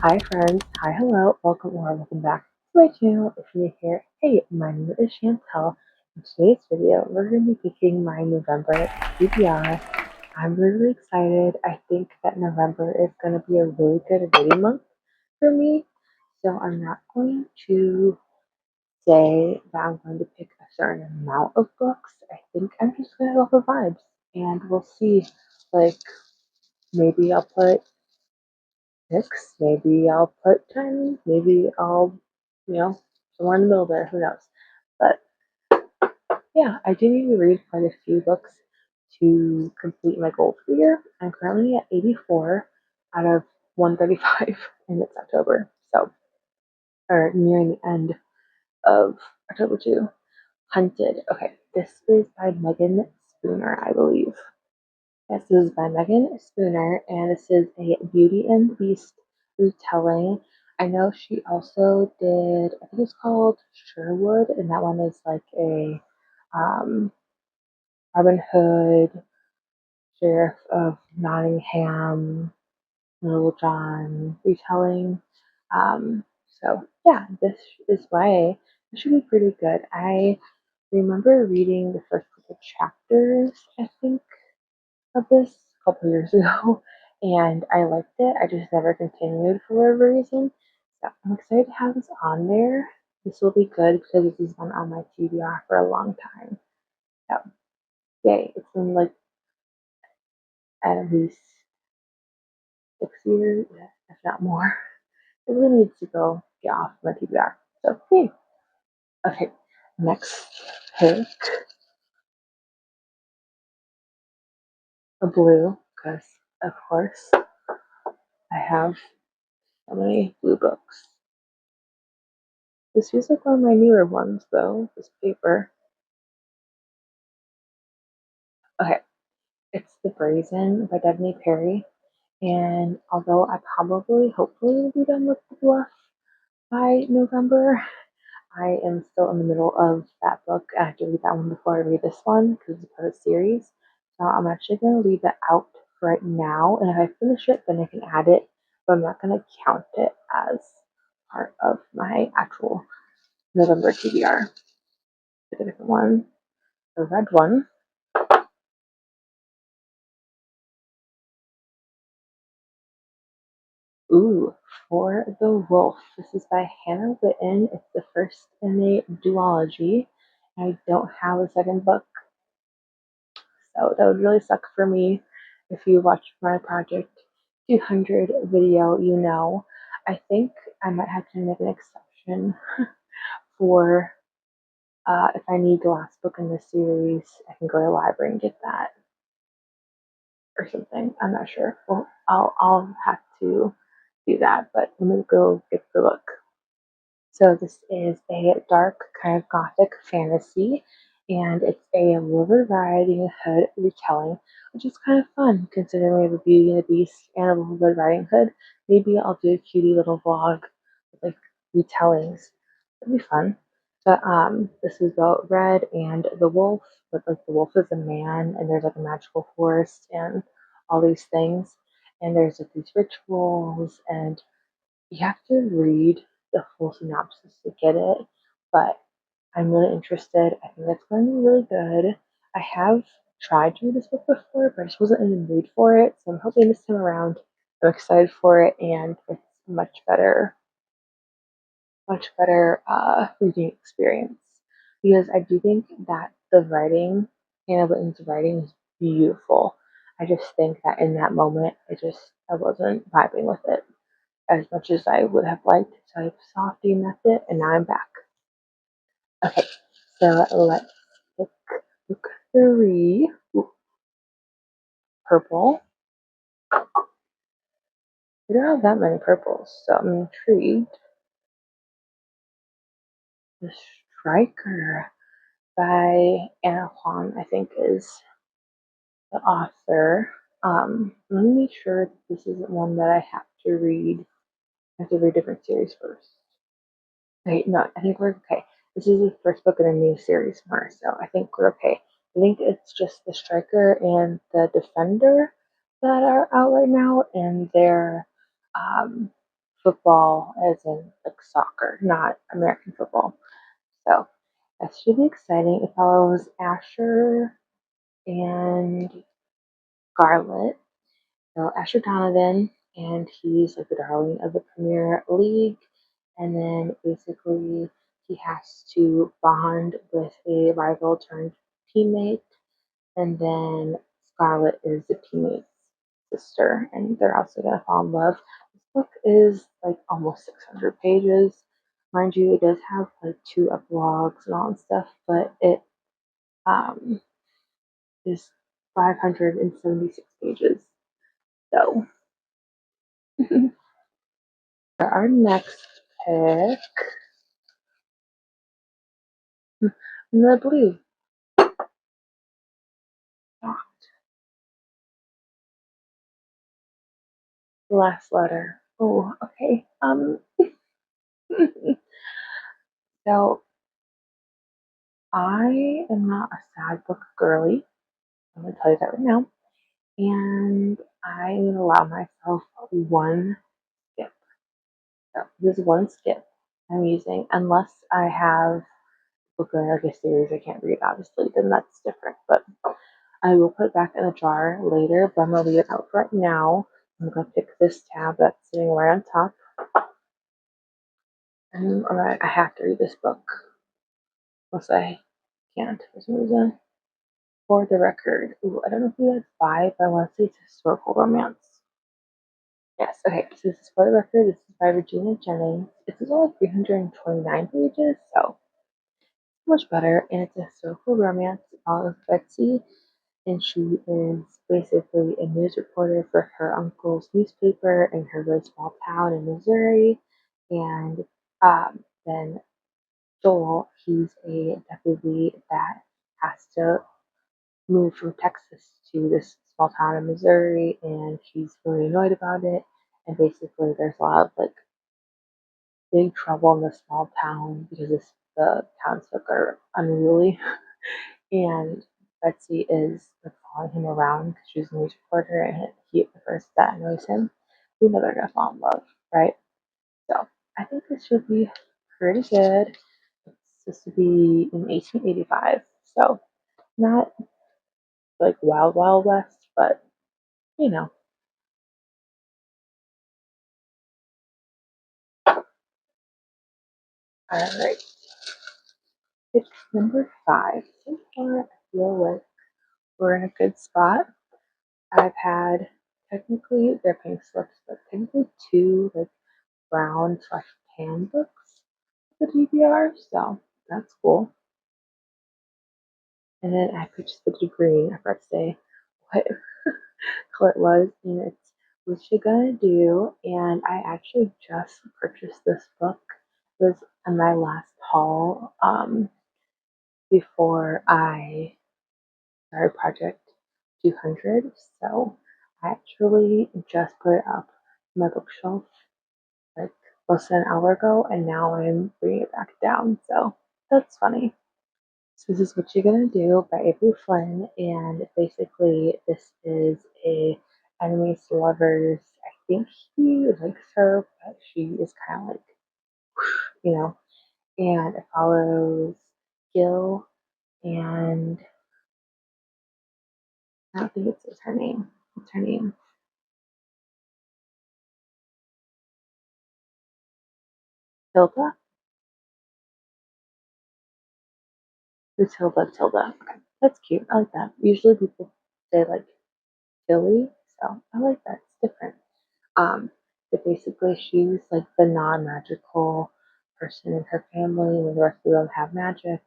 Hi friends, hi hello, welcome back to my channel. If you're new here, hey, my name is Chantel. In today's video, we're going to be picking my November TBR. I'm really excited. I think that November is going to be a really good reading month for me. So I'm not going to say that I'm going to pick a certain amount of books. I think I'm just going to go for vibes and we'll see. Like, maybe I'll put 6, maybe I'll put 10, maybe I'll, somewhere in the middle there, who knows. But yeah, I do need to read quite a few books to complete my goal for the year. I'm currently at 84 out of 135 and it's October. So, or nearing the end of October 2. Hunted. Okay, this is by Megan Spooner, I believe. Yes, this is by Megan Spooner, and this is a Beauty and the Beast retelling. I know she also did, I think it's called Sherwood, and that one is like a um, Robin Hood, Sheriff of Nottingham, Little John retelling. So yeah, this is why this should be pretty good. I remember reading the first couple chapters, I think, of this a couple years ago, and I liked it. I just never continued for whatever reason. So I'm excited to have this on there. This will be good because this has been on my TBR for a long time. So yay! It's been like at least 6 years, if not more. It really needs to go get off my TBR. So yay! Okay, next pick a blue because of course I have so many blue books. This feels like one of my newer ones, though, this paper. Okay, it's The Brazen by Devney Perry. And although I probably, hopefully, will be done with The Bluff by November, I am still in the middle of that book. I have to read that one before I read this one because it's part of the series. So I'm actually going to leave that out for right now. And if I finish it, then I can add it. But I'm not going to count it as part of my actual November TBR. Pick a different one. The red one. Ooh, For the Wolf. This is by Hannah Witten. It's the first in a duology. I don't have a second book, so that would really suck for me. If you watched my Project 200 video, you know. I think I might have to make an exception for if I need the last book in the series, I can go to the library and get that or something. I'm not sure. Well, I'll have to do that, but let me go get the book. So this is a dark kind of gothic fantasy, and it's a Little Riding Hood retelling, which is kind of fun considering we have a Beauty and the Beast and a Little Red Riding Hood. Maybe I'll do a cutie little vlog with like retellings. It'd be fun. But this is about Red and the wolf, but like the wolf is a man, and there's like a magical forest and all these things, and there's like these rituals and you have to read the full synopsis to get it, but I'm really interested. I think it's going to be really good. I have tried to read this book before, but I just wasn't in the mood for it, so I'm hoping this time around I'm excited for it and it's much better reading experience because I do think that the writing, Hannah Witten's writing, is beautiful. I just think that in that moment, I wasn't vibing with it as much as I would have liked. So I softy mapped it, and now I'm back. Okay, so let's pick book 3. Ooh, purple. We don't have that many purples, so I'm intrigued. The Striker by Anna Huang, I think, is the author. Let me make sure that this isn't one that I have to read. I have to read different series first. Wait, no, I think we're okay. This is the first book in a new series for her, so I think we're okay. I think it's just the Striker and the Defender that are out right now, and they're football as in like soccer, not American football. So that should be exciting. It follows Asher and Scarlett. So Asher Donovan, and he's like the darling of the Premier League. And then basically he has to bond with a rival turned teammate. And then Scarlett is the teammate's sister, and they're also gonna fall in love. This book is like almost 600 pages. Mind you, it does have like two epilogues and all that stuff, but it um, is 576 pages. So for our next pick, the blue. Ah, the last letter. Oh, okay. So I am not a sad book girly. I'm gonna tell you that right now. And I allow myself one skip. So this is one skip I'm using, unless I have a book or like a series I can't read, obviously, then that's different. But I will put it back in the jar later, but I'm gonna leave it out right now. I'm gonna pick this tab that's sitting right on top. And I have to read this book. Unless I can't for some reason. For the record, ooh, I don't know who that's by, but I want to say it's historical romance. Yes, okay, so this is for the record, this is by Regina Jennings. It's only 329 pages, so much better, and it's a historical romance. It follows Betsy, and she is basically a news reporter for her uncle's newspaper in her really small town in Missouri. And then Joel, he's a deputy that has to move from Texas to this small town in Missouri, and he's really annoyed about it. And basically, there's a lot of like big trouble in the small town because the townsfolk are unruly. And Betsy is like following him around because she's a news reporter, and he prefers that annoys him. We know they're gonna fall in love, right? So I think this should be pretty good. It's supposed to be in 1885, so not like Wild Wild West, but you know. All right, it's number 5. So far, I feel like we're in a good spot. I've had technically they're pink slips, but technically two like brown slash tan books for the TBR, so that's cool. And then I purchased the green. I forgot to say what color it was, and it's What You Gonna Do. And I actually just purchased this book. It was on my last haul before I started Project 200. So I actually just put it up on my bookshelf like less than an hour ago, and now I'm bringing it back down. So that's funny. So this is What You're Gonna Do by Avery Flynn, and basically this is a enemies to lovers. I think he likes her, but she is kind of like, you know, and it follows Gil, and I don't think it's her name. What's her name? Hilda? It's Hilda. Tilda. Okay, that's cute. I like that. Usually people say like Billy, so I like that. It's different. Um, but basically, she's like the non-magical person in her family, and the rest of them have magic.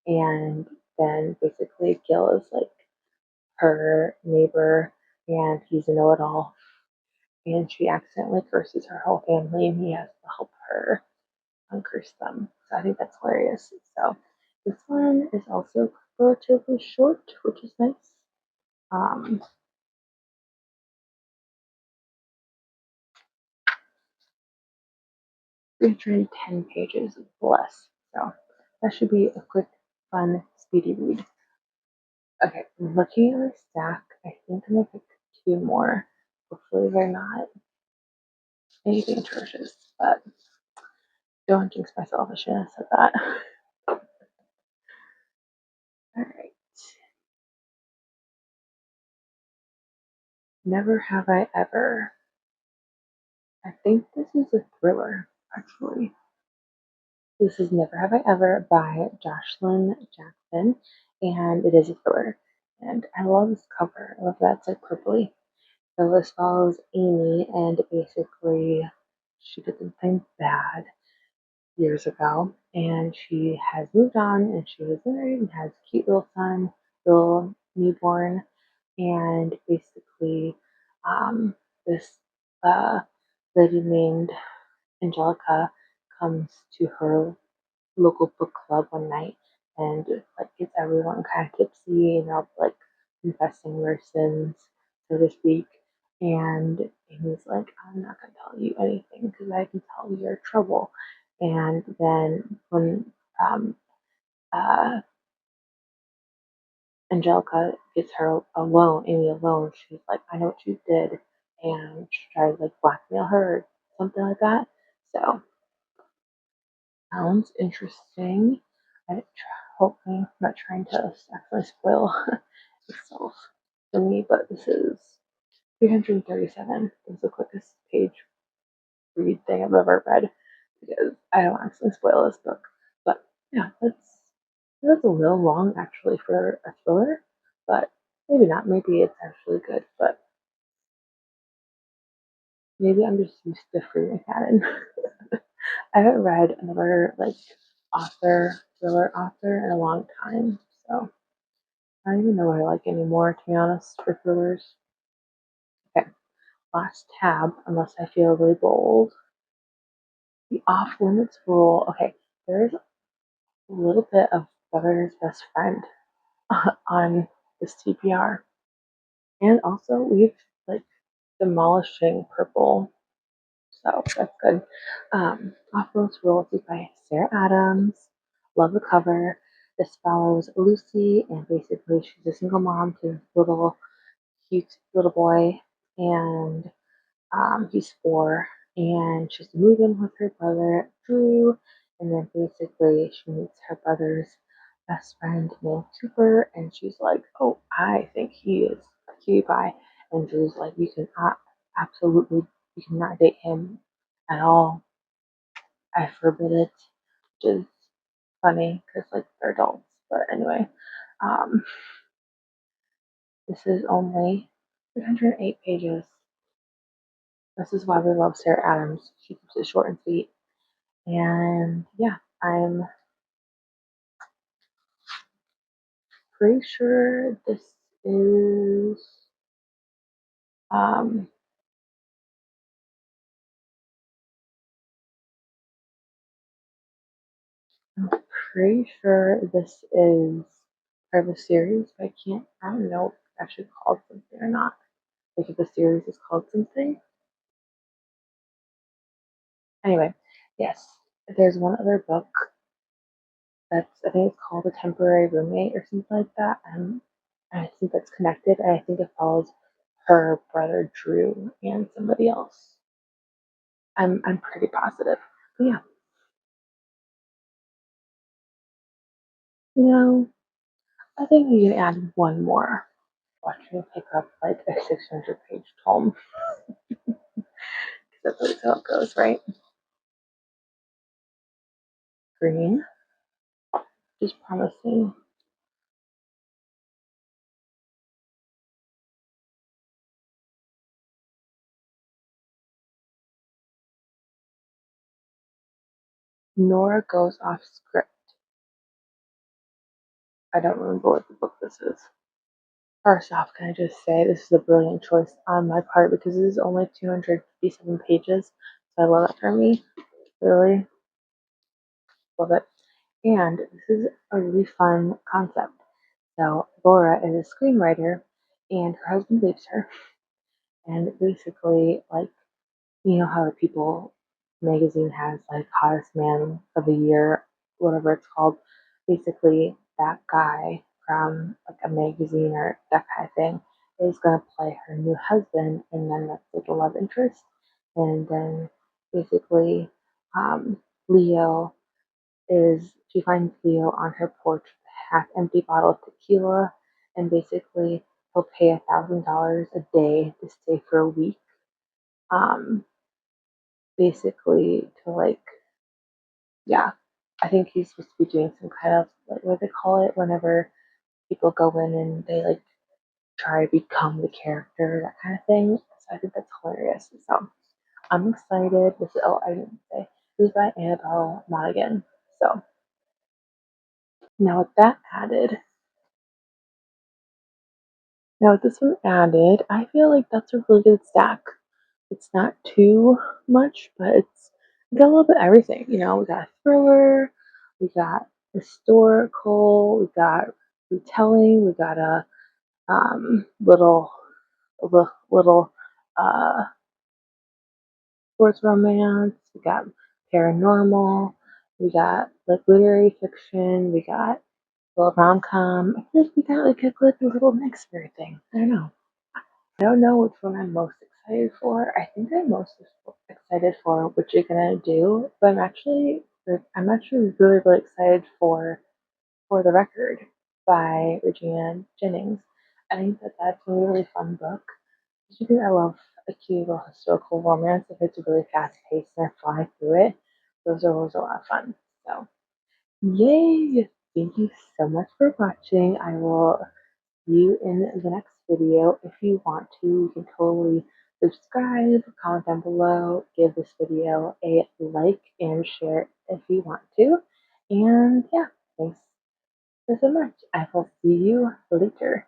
And then basically, Gil is like her neighbor, and he's a know-it-all. And she accidentally curses her whole family, and he has to help her uncurse them. So I think that's hilarious. So this one is also relatively short, which is nice. Um, 310 pages less. So that should be a quick, fun, speedy read. Okay, looking at the stack, I think I'm gonna pick two more. Hopefully they're not anything atrocious, but don't jinx myself. I shouldn't have said that. All right. Never Have I Ever. I think this is a thriller, actually. This is Never Have I Ever by Jocelyn Jackson, and it is a thriller. And I love this cover. I love that it's like purpley. So this follows Amy, and basically she did something bad years ago, and she has moved on, and she was married and has a cute little son, little newborn, and basically this uh, lady named Angelica comes to her local book club one night and like gets everyone kind of tipsy and they're all like confessing their sins, so to speak. And Amy's like, I'm not gonna tell you anything because I can tell you're trouble. And then when um, uh, Angelica gets her alone, Amy alone, she's like, I know what you did, and she tries to like blackmail her, or something like that. So sounds interesting. I hopefully I'm not trying to actually spoil itself for me, but this is 337. It's the quickest page read thing I've ever read because I don't actually spoil this book. But yeah, that's a little long actually for a thriller, but maybe not. Maybe it's actually good, but maybe I'm just used to free McCann. I haven't read another like thriller author in a long time, so I don't even know what I like anymore, to be honest, for thrillers. Okay, last tab, unless I feel really bold. The off limits rule. Okay, there's a little bit of Brother's Best Friend on this TBR. And also, we've like demolishing purple, so that's good. Off limits rule is by Sarah Adams. Love the cover. This follows Lucy, and basically, she's a single mom to a little cute little boy, and he's 4, and she's moving with her brother Drew, and then basically she meets her brother's best friend named Cooper, and she's like, "Oh, I think he is a cutie pie," and Drew's like, "You can absolutely, you cannot date him at all. I forbid it," which is funny because like they're adults. But anyway, um, this is only 308 pages. This is why we love Sarah Adams. She keeps it short and sweet. And yeah, pretty sure this is um I'm pretty sure this is part of a series, but I don't know if it's actually called something or not. Like if the series is called something. Anyway, yes. There's one other book that's I think it's called A Temporary Roommate or something like that. I think that's connected. And I think it follows her brother Drew and somebody else. I'm pretty positive. But yeah, you know, I think we can add one more. Watch me pick up like a 600-page tome. Because that's always how it goes, right? Green, just promising. Nora Goes Off Script. I don't remember what the book this is. First off, can I just say this is a brilliant choice on my part because this is only 257 pages. So I love it for me. Really love it. And this is a really fun concept. So Laura is a screenwriter and her husband leaves her. And basically, like, you know how the People magazine has like hottest man of the year, whatever it's called. Basically, that guy from like a magazine or that kind of thing is gonna play her new husband, and then that's like a love interest. and then basically Leo she finds Leo on her porch with a half empty bottle of tequila, and basically he'll pay $1,000 a day to stay for a week. Basically to like, yeah, I think he's supposed to be doing some kind of like what they call it whenever people go in and they like try to become the character, that kind of thing. So I think that's hilarious. So I'm excited. I didn't say this is by Annabelle Monaghan. So now with that added, now with this one added, I feel like that's a really good stack. It's not too much, but we got a little bit of everything. You know, we got thriller, we got historical, we got retelling, we got a little uh, sports romance, we got paranormal, we got like literary fiction, we got a little rom com. I feel like we got like a little mix of everything. I don't know. I don't know which one I'm most excited for. I think I'm most excited for what you're gonna do, but I'm actually really excited for the record by Regina Jennings. I think that that's a really fun book. Usually I love a cute little historical romance if it's really fast paced and I fly through it. Those are always a lot of fun. So yay! Thank you so much for watching. I will see you in the next video. If you want to, you can totally subscribe, comment down below, give this video a like, and share it if you want to. And yeah, thanks so much. I will see you later.